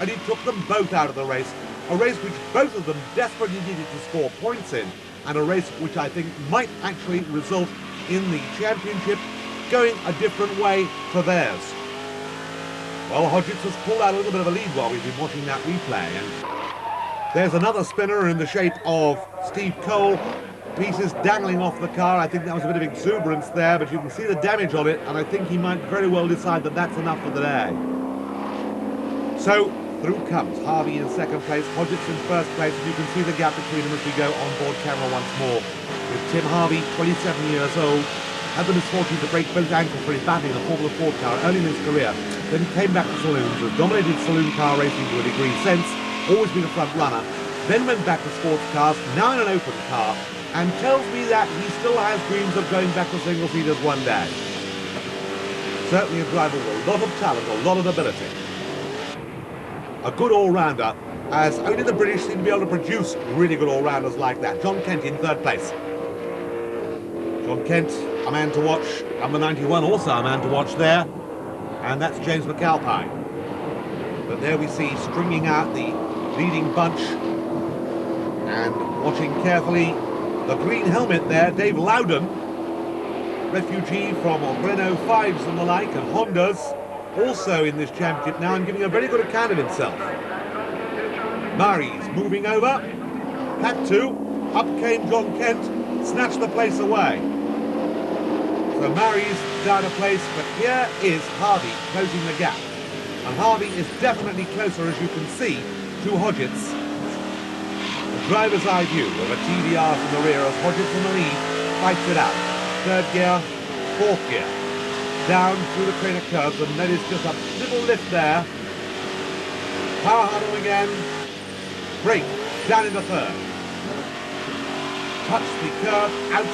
and he took them both out of the race. A race which both of them desperately needed to score points in, and a race which I think might actually result in the championship going a different way to theirs. Well, Hodgetts has pulled out a little bit of a lead while we've been watching that replay, and there's another spinner in the shape of Steve Cole. Pieces dangling off the car. I think that was a bit of exuberance there, but you can see the damage on it, and I think he might very well decide that that's enough for the day. So, through comes Harvey in second place, Hodgetts in first place, and you can see the gap between them as we go on board camera once more. With Tim Harvey, 27 years old, had the misfortune to break both ankles very badly in a Formula Ford car early in his career, then came back to saloons, has dominated saloon car racing to a degree since, always been a front runner, then went back to sports cars, now in an open car, and tells me that he still has dreams of going back to single-seaters one day. Certainly a driver with a lot of talent, a lot of ability. A good all-rounder, as only the British seem to be able to produce really good all-rounders like that. John Kent in third place. John Kent, a man to watch. Number 91, also a man to watch there. And that's James McAlpine. But there we see, stringing out the leading bunch and watching carefully the green helmet there, Dave Loudon, refugee from Renault 5s and the like, and Hondas, also in this championship now and giving a very good account of himself. Murray's moving over, had to, up came John Kent, snatched the place away. So Murray's down a place, but here is Harvey closing the gap. And Harvey is definitely closer, as you can see, to Hodgetts. A driver's eye view of a TVR from the rear as Hodgetts in the lead fights it out. Third gear, fourth gear. Down through the train of curves, and then it's just a little lift there. Power huddle again. Brake, down into third. Touch the curb, out.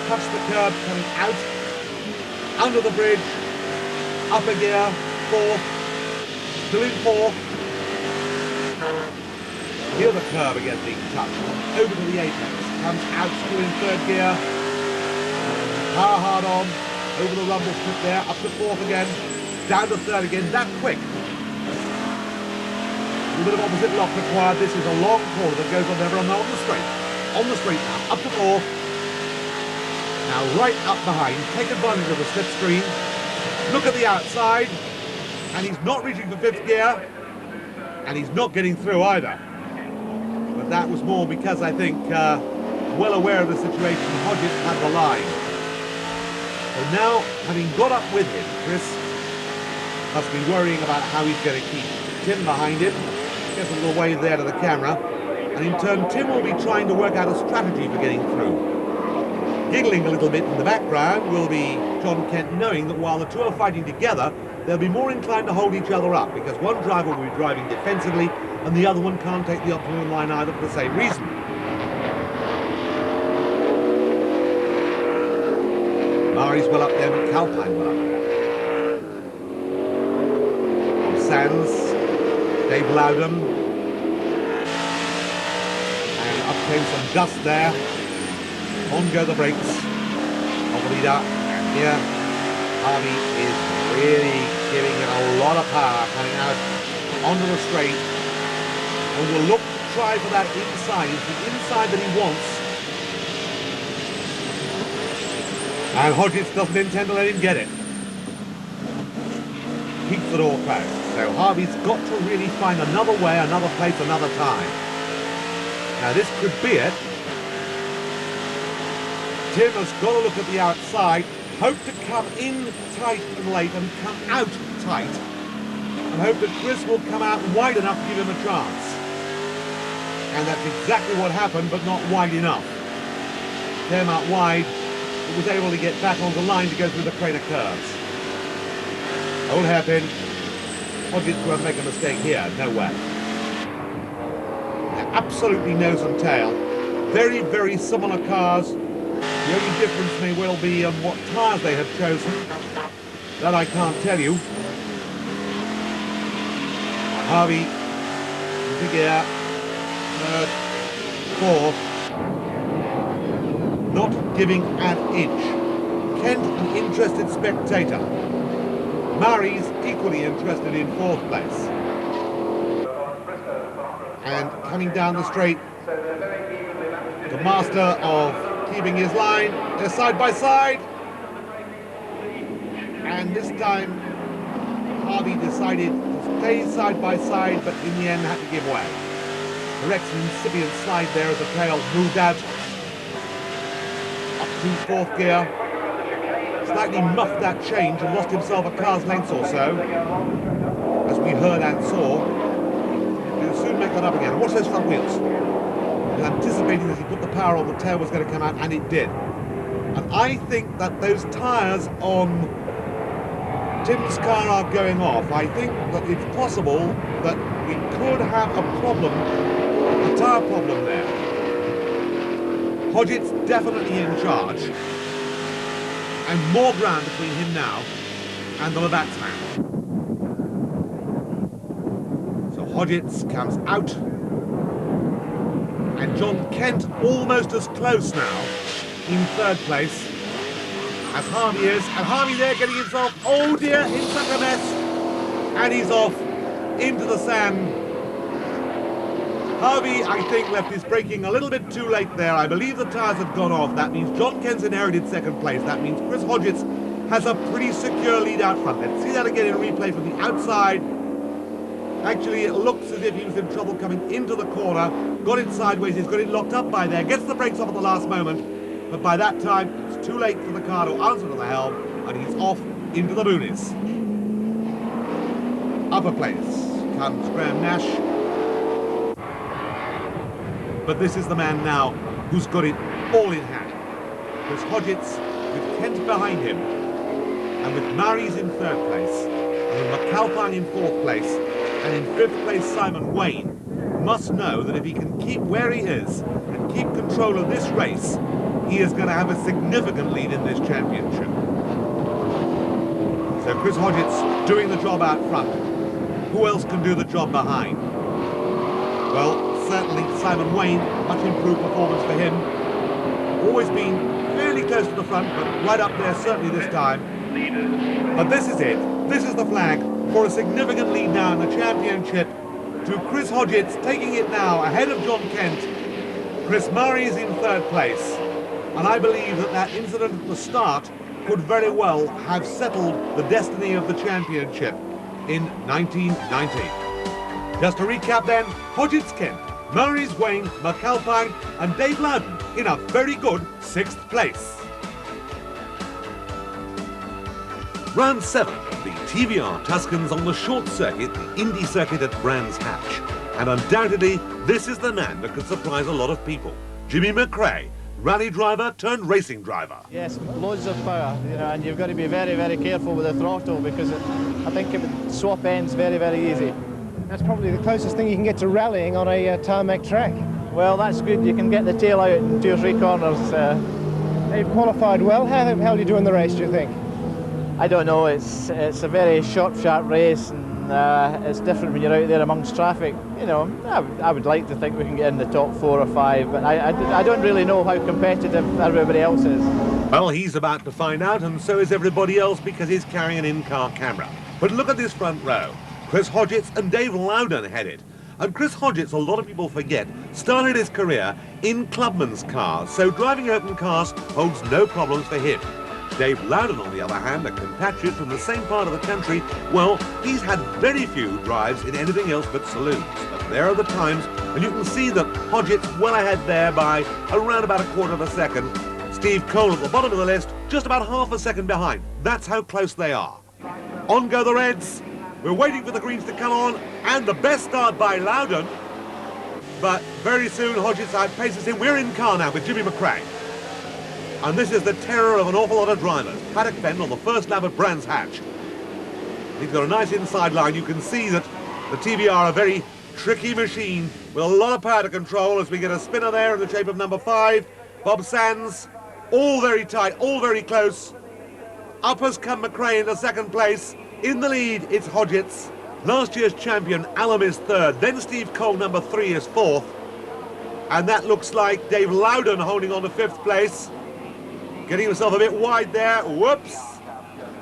Touch the curb, coming out. Under the bridge. Upper gear, fourth. Still in fourth. Here the curb again being touched. Over to the apex. Comes out, still in third gear. Power hard on. Over the rumble strip there, up to fourth again, down to third again, that quick. A little bit of opposite lock required. This is a long corner that goes on there, on the straight. On the straight now, up to fourth. Now right up behind, take advantage of the slipstream. Look at the outside, and he's not reaching for fifth gear, and he's not getting through either. But that was more because I think, well aware of the situation, Hodgetts had the line. So now, having got up with him, Chris must be worrying about how he's going to keep Tim behind him. Gets a little wave there to the camera. And in turn, Tim will be trying to work out a strategy for getting through. Giggling a little bit in the background will be John Kent, knowing that while the two are fighting together, they'll be more inclined to hold each other up, because one driver will be driving defensively, and the other one can't take the optimum line either for the same reason. Murray's well up there, McAlpine well up. On Sands, Dave Loudon. And up came some dust there. On go the brakes of the leader. And here, Harvey is really giving it a lot of power coming out onto the straight. And will look to try for that inside. It's the inside that he wants. And Hodgetts doesn't intend to let him get it. Keeps it all closed. So Harvey's got to really find another way, another place, another time. Now this could be it. Tim has got to look at the outside, hope to come in tight and late and come out tight, and hope that Chris will come out wide enough to give him a chance. And that's exactly what happened, but not wide enough. Came out wide. Was able to get back on the line to go through the train of curves. Old hairpin. Hodgetts won't make a mistake here, no way. Absolutely nose and tail. Very, very similar cars. The only difference may well be on what tyres they have chosen. That I can't tell you. Harvey, big gear, third, fourth. Not giving an inch. Kent, an interested spectator. Murray's equally interested in fourth place. And coming down the straight, the master of keeping his line. They're side by side. And this time, Harvey decided to stay side by side, but in the end had to give way. Correct incipient slide there as the tail moved out. Up to fourth gear. Slightly muffed that change and lost himself a car's length or so, as we heard and saw. He'll soon make that up again. Watch those front wheels. He's anticipating that he put the power on, the tail was going to come out, and it did. And I think that those tyres on Tim's car are going off. I think that it's possible that we could have a problem, a tyre problem there. Hodgett's definitely in charge. And more ground between him now and the Levax man. So Hodgett's comes out. And John Kent almost as close now in third place as Harvey is. And Harvey there getting himself, oh dear, in such a mess. And he's off into the sand. Harvey, I think, left his braking a little bit too late there. I believe the tyres had gone off. That means John Kent's inherited second place. That means Chris Hodgett's has a pretty secure lead out front. Let's see that again in replay from the outside. Actually, it looks as if he was in trouble coming into the corner. Got it sideways. He's got it locked up by there. Gets the brakes off at the last moment. But by that time, it's too late for the car to answer to the helm. And he's off into the boonies. Upper place comes Graham Nash. But this is the man now who's got it all in hand. There's Hodgett's with Kent behind him, and with Mary's in third place, and with McAlpine in fourth place, and in fifth place Simon Wayne must know that if he can keep where he is and keep control of this race, he is going to have a significant lead in this championship. So Chris Hodgett's doing the job out front. Who else can do the job behind? Well, certainly Simon Wayne, much improved performance for him. Always been fairly close to the front, but right up there certainly this time. But this is it. This is the flag for a significant lead now in the championship to Chris Hodgett's taking it now ahead of John Kent. Chris Murray's in third place. And I believe that that incident at the start could very well have settled the destiny of the championship in 1990. Just to recap then, Hodgett's Kent, Murray's Wayne, McAlpine and Dave Loudon in a very good 6th place. Round 7 of the TVR Tuscans on the short circuit, the Indy circuit at Brands Hatch. And undoubtedly, this is the man that could surprise a lot of people. Jimmy McRae, rally driver turned racing driver. Yes, loads of power, you know, and you've got to be very, very careful with the throttle because I think it would swap ends very, very easy. That's probably the closest thing you can get to rallying on a tarmac track. Well, that's good. You can get the tail out in 2 or 3 corners. They've qualified well. How the hell do you do in the race, do you think? I don't know. It's a very short, sharp race, and it's different when you're out there amongst traffic. You know, I would like to think we can get in the top 4 or 5, but I don't really know how competitive everybody else is. Well, he's about to find out, and so is everybody else because he's carrying an in-car camera. But look at this front row. Chris Hodgett's and Dave Loudon headed. And Chris Hodgett's, a lot of people forget, started his career in clubman's cars, so driving open cars holds no problems for him. Dave Loudon, on the other hand, a compatriot from the same part of the country, well, he's had very few drives in anything else but saloons. But there are the times, and you can see that Hodgett's well ahead there by around about 1/4 of a second. Steve Cole at the bottom of the list, just about 1/2 a second behind. That's how close they are. On go the Reds. We're waiting for the greens to come on, and the best start by Loudon. But very soon Hodgett's outpaces him. We're in car now with Jimmy McRae. And this is the terror of an awful lot of drivers. Paddock Fenn on the first lap of Brands Hatch. He's got a nice inside line. You can see that the TVR are a very tricky machine with a lot of power to control as we get a spinner there in the shape of number 5. Bob Sands, all very tight, all very close. Up has come McRae into second place. In the lead, it's Hodgett's. Last year's champion, Allam, is third. Then Steve Cole, number 3, is fourth. And that looks like Dave Loudon holding on to 5th place. Getting himself a bit wide there. Whoops.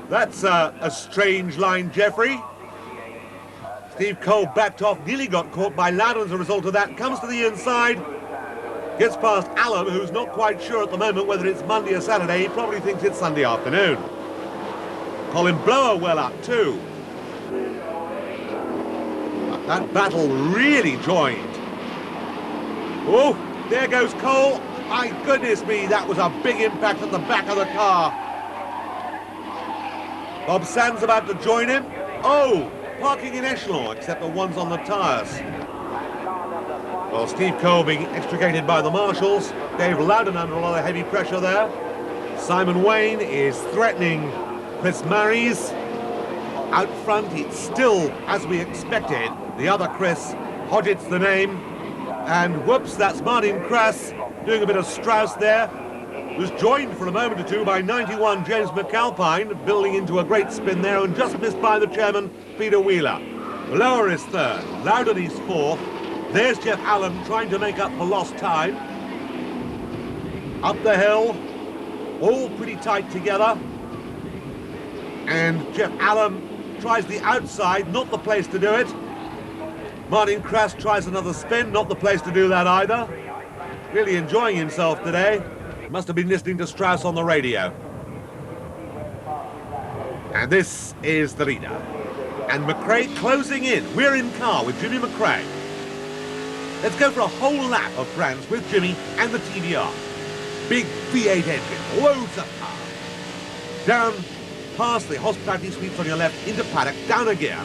That's a strange line, Jeffrey. Steve Cole backed off, nearly got caught by Loudon as a result of that, comes to the inside, gets past Allen, who's not quite sure at the moment whether it's Monday or Saturday. He probably thinks it's Sunday afternoon. Colin Blower well up too. But that battle really joined. Oh, there goes Cole. My goodness me, that was a big impact at the back of the car. Bob Sands about to join him. Oh, parking in echelon, except the ones on the tyres. Well, Steve Cole being extricated by the marshals. Dave Loudon under a lot of heavy pressure there. Simon Wayne is threatening Chris Marries. Out front, it's still, as we expected, the other Chris. Hodgett's the name. And whoops, that's Martin Krass doing a bit of Strauss there. Was joined for a moment or two by 91 James McAlpine, building into a great spin there, and just missed by the chairman, Peter Wheeler. Lower is third, Loudon is fourth. There's Jeff Allen trying to make up for lost time. Up the hill, all pretty tight together. And Jeff Allen tries the outside, not the place to do it. Martin Krass tries another spin, not the place to do that either. Really enjoying himself today. Must have been listening to Strauss on the radio. And this is the leader. And McRae closing in. We're in car with Jimmy McRae. Let's go for a whole lap of France with Jimmy and the TVR. Big V8 engine, loads of power. Down past the hospitality suites on your left, into paddock, down a gear.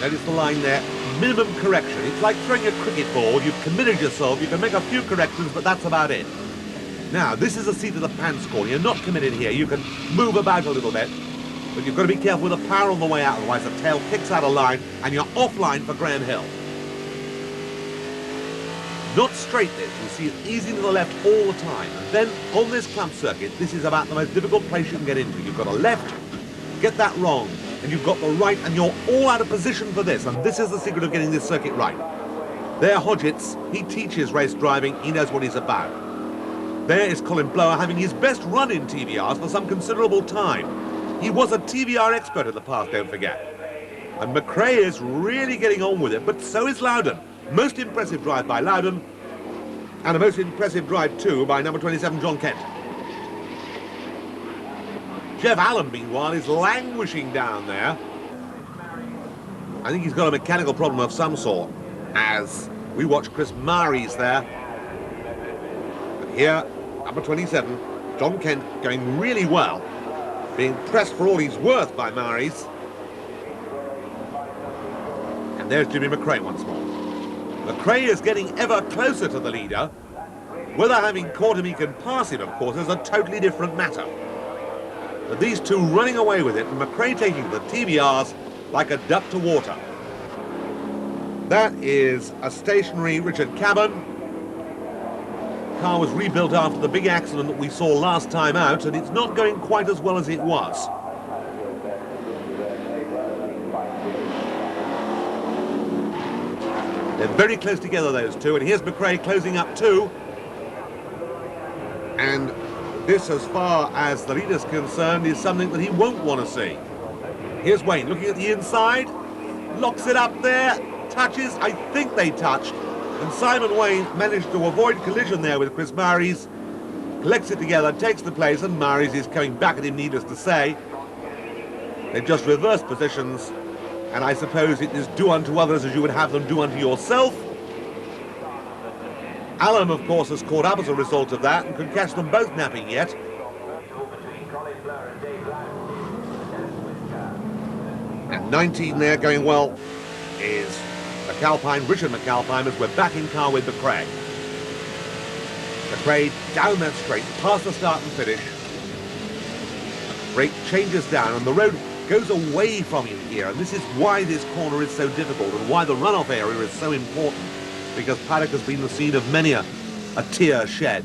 Notice the line there, minimum correction. It's like throwing a cricket ball. You've committed yourself. You can make a few corrections, but that's about it. Now, this is a seat of the pants corner. You're not committed here. You can move about a little bit, but you've got to be careful with the power on the way out, otherwise the tail kicks out of line and you're offline for Graham Hill. Not straight this. You see it easy to the left all the time. And then on this clump circuit, this is about the most difficult place you can get into. You've got a left, get that wrong, and you've got the right, and you're all out of position for this, and this is the secret of getting this circuit right. There, Hodgett's, he teaches race driving, he knows what he's about. There is Colin Blower having his best run in TVRs for some considerable time. He was a TVR expert in the past, don't forget. And McRae is really getting on with it, but so is Loudon. Most impressive drive by Loudon, and a most impressive drive too by number 27, John Kent. Jeff Allen, meanwhile, is languishing down there. I think he's got a mechanical problem of some sort, as we watch Chris Marries there. And here, number 27, John Kent, going really well, being pressed for all he's worth by Marries. And there's Jimmy McRae once more. McRae is getting ever closer to the leader. Whether having caught him he can pass him, of course, is a totally different matter. But these two running away with it, and McRae taking the TVRs like a duck to water. That is a stationary Richard Cabin. Car was rebuilt after the big accident that we saw last time out, and it's not going quite as well as it was. They're very close together, those two, and here's McRae closing up too. And this, as far as the leader's concerned, is something that he won't want to see. Here's Wayne looking at the inside, locks it up there, touches, I think they touched, and Simon Wayne managed to avoid collision there with Chris Marries, collects it together, takes the place, and Marries is coming back at him, needless to say. They've just reversed positions, and I suppose it is do unto others as you would have them do unto yourself. Allen, of course, has caught up as a result of that and can catch them both napping yet. And 19 there going well is McAlpine, Richard McAlpine, as we're back in car with McRae. McRae down that straight, past the start and finish. Brake changes down and the road goes away from you here, and this is why this corner is so difficult and why the runoff area is so important, because paddock has been the scene of many a tear shed,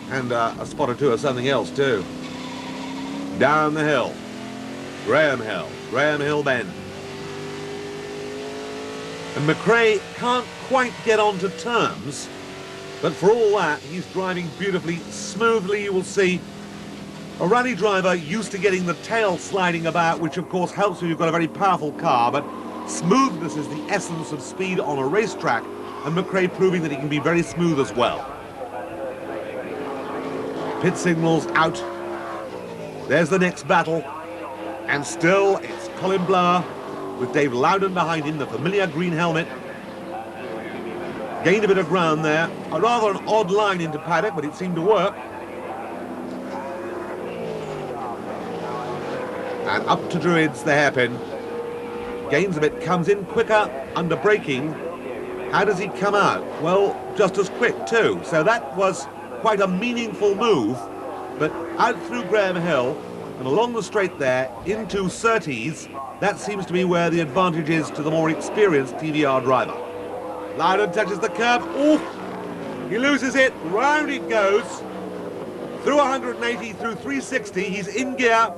and a spot or two of something else too. Down the hill, Graham Hill bend. And McRae can't quite get onto terms, but for all that, he's driving beautifully, smoothly, you will see. A rally driver used to getting the tail sliding about, which of course helps when you've got a very powerful car, but smoothness is the essence of speed on a racetrack, and McRae proving that he can be very smooth as well. Pit signals out. There's the next battle, and still it's Colin Blower with Dave Loudon behind him, the familiar green helmet. Gained a bit of ground there, a rather an odd line into paddock, but it seemed to work. And up to Druids, the hairpin. Gains a bit, comes in quicker under braking. How does he come out? Well, just as quick too. So that was quite a meaningful move, but out through Graham Hill and along the straight there into Surtees. That seems to be where the advantage is to the more experienced TVR driver. Loudon touches the curb. Ooh! He loses it. Round it goes. Through 180, through 360. He's in gear.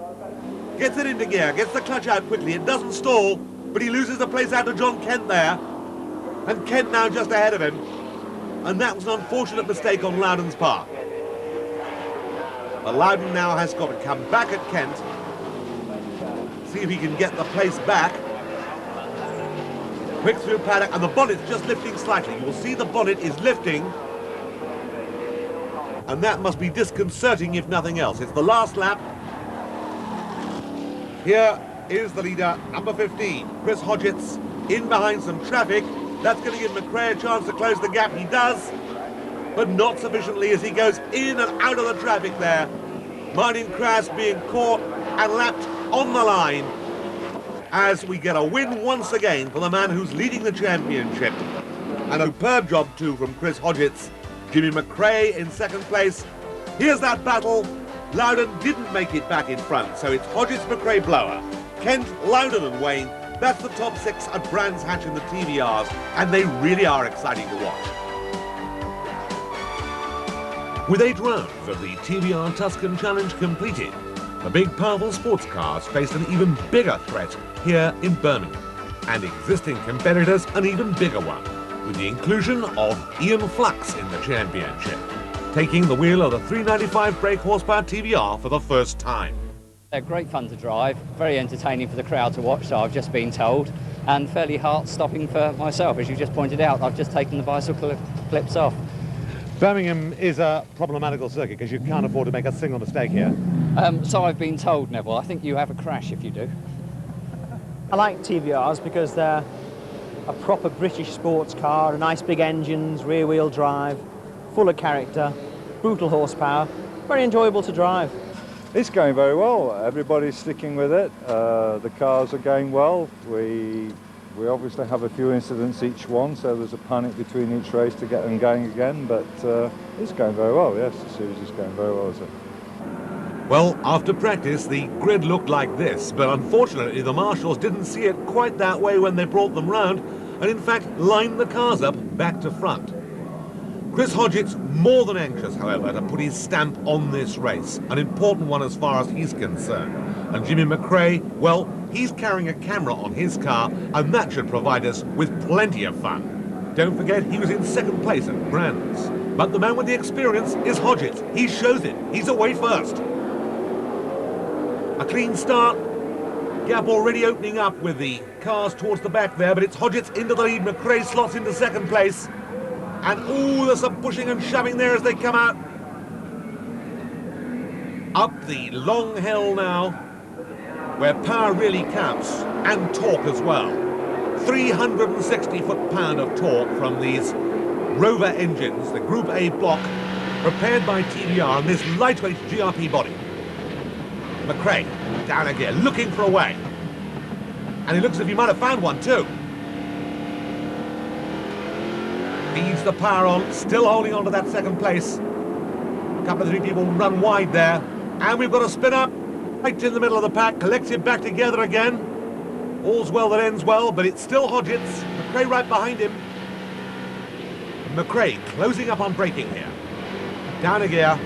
Gets it into gear. Gets the clutch out quickly. It doesn't stall, but he loses the place out to John Kent there. And Kent now just ahead of him. And that was an unfortunate mistake on Loudon's part. But Loudon now has got to come back at Kent. See if he can get the place back. Quick through paddock, and the bonnet's just lifting slightly. You will see the bonnet is lifting. And that must be disconcerting if nothing else. It's the last lap. Here is the leader, number 15, Chris Hodgetts, in behind some traffic. That's going to give McRae a chance to close the gap. He does, but not sufficiently as he goes in and out of the traffic there. Martin Kras being caught and lapped on the line as we get a win once again for the man who's leading the championship. And a superb job too from Chris Hodgetts. Jimmy McRae in second place. Here's that battle. Loudon didn't make it back in front, so it's Hodgetts, McRae, Blower, Kent, Loudon and Wayne. That's the top 6 at Brands Hatch in the TVRs, and they really are exciting to watch. With 8 rounds of the TVR Tuscan Challenge completed, the big powerful sports cars faced an even bigger threat here in Birmingham, and existing competitors an even bigger one, with the inclusion of Ian Flux in the championship, taking the wheel of the 395 brake horsepower TVR for the first time. They're great fun to drive, very entertaining for the crowd to watch, so I've just been told, and fairly heart-stopping for myself, as you just pointed out. I've just taken the bicycle clips off. Birmingham is a problematical circuit because you can't afford to make a single mistake here. So I've been told, Neville. I think you have a crash if you do. I like TVRs because they're a proper British sports car, nice big engines, rear-wheel drive, full of character, brutal horsepower, very enjoyable to drive. It's going very well. Everybody's sticking with it. The cars are going well. We obviously have a few incidents each one, so there's a panic between each race to get them going again, but it's going very well, yes. The series is going very well, is it? Well, after practice, the grid looked like this, but unfortunately the marshals didn't see it quite that way when they brought them round, and in fact lined the cars up back to front. Chris Hodgetts more than anxious, however, to put his stamp on this race, an important one as far as he's concerned. And Jimmy McRae, well, he's carrying a camera on his car, and that should provide us with plenty of fun. Don't forget, he was in second place at Brands. But the man with the experience is Hodgetts. He shows it. He's away first. A clean start. Gap already opening up with the cars towards the back there, but it's Hodgetts into the lead. McRae slots into second place. And ooh, there's some pushing and shoving there as they come out. Up the long hill now, where power really counts, and torque as well. 360 foot-pound of torque from these Rover engines, the Group A block, prepared by TVR on this lightweight GRP body. McRae down again, looking for a way. And it looks as if he might have found one too. Feeds the power on, still holding on to that second place. A couple of 3 people run wide there. And we've got a spin up right in the middle of the pack, collects it back together again. All's well that ends well, but it's still Hodgetts. McRae right behind him. McRae closing up on braking here. Down a gear.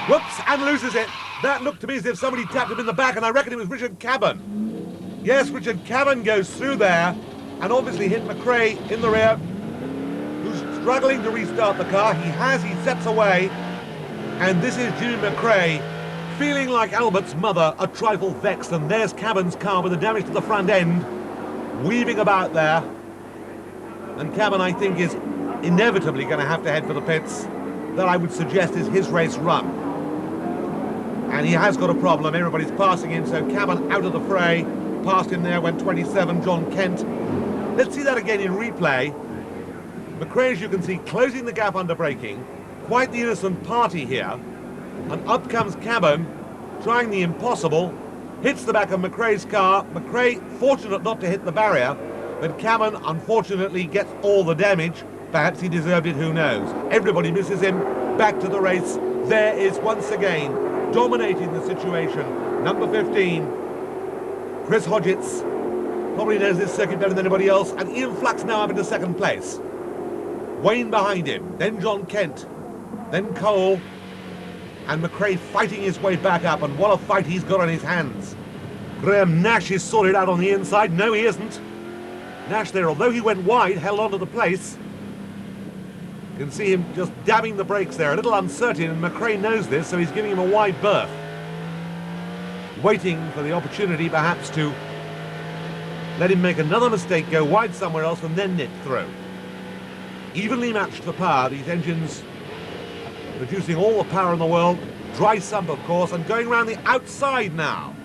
Whoops, and loses it. That looked to me as if somebody tapped him in the back, and I reckon it was Richard Cabban. Yes, Richard Cabban goes through there, and obviously hit McRae in the rear, who's struggling to restart the car. He sets away, and this is Jimmy McRae Feeling like Albert's mother, a trifle vexed, and there's Cabin's car with the damage to the front end, weaving about there. And Cabin, I think, is inevitably going to have to head for the pits. That I would suggest is his race run. And he has got a problem. Everybody's passing him, so Cabin out of the fray. Past him there went 27, John Kent. Let's see that again in replay. McRae, as you can see, closing the gap under braking. Quite the innocent party here. And up comes Cabin, trying the impossible. Hits the back of McRae's car. McRae fortunate not to hit the barrier, but Cabin unfortunately gets all the damage. Perhaps he deserved it, who knows. Everybody misses him. Back to the race. There is once again, dominating the situation, number 15, Chris Hodgetts. Probably knows this circuit better than anybody else. And Ian Flux now up into second place. Wayne behind him. Then John Kent. Then Cole. And McRae fighting his way back up. And what a fight he's got on his hands. Graham Nash is sorted out on the inside. No, he isn't. Nash there, although he went wide, held on to the place. You can see him just dabbing the brakes there, a little uncertain, and McRae knows this, so he's giving him a wide berth. Waiting for the opportunity, perhaps, to let him make another mistake, go wide somewhere else, and then nip through. Evenly matched for power, these engines producing all the power in the world. Dry sump, of course, and going around the outside now.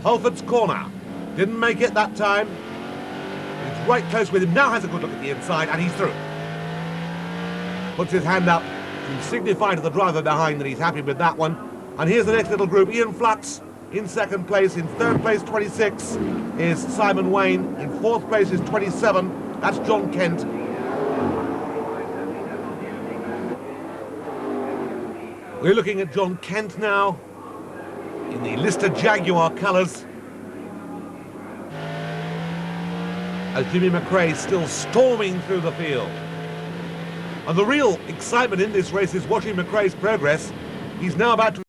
Holford's corner. Didn't make it that time. It's right close with him, now has a good look at the inside, and he's through. Puts his hand up to signify to the driver behind that he's happy with that one. And here's the next little group. Ian Flux in second place. In third place, 26, is Simon Wayne. In fourth place is 27. That's John Kent. We're looking at John Kent now in the Lister Jaguar colours. As Jimmy McRae still storming through the field. And the real excitement in this race is watching McRae's progress. He's now about to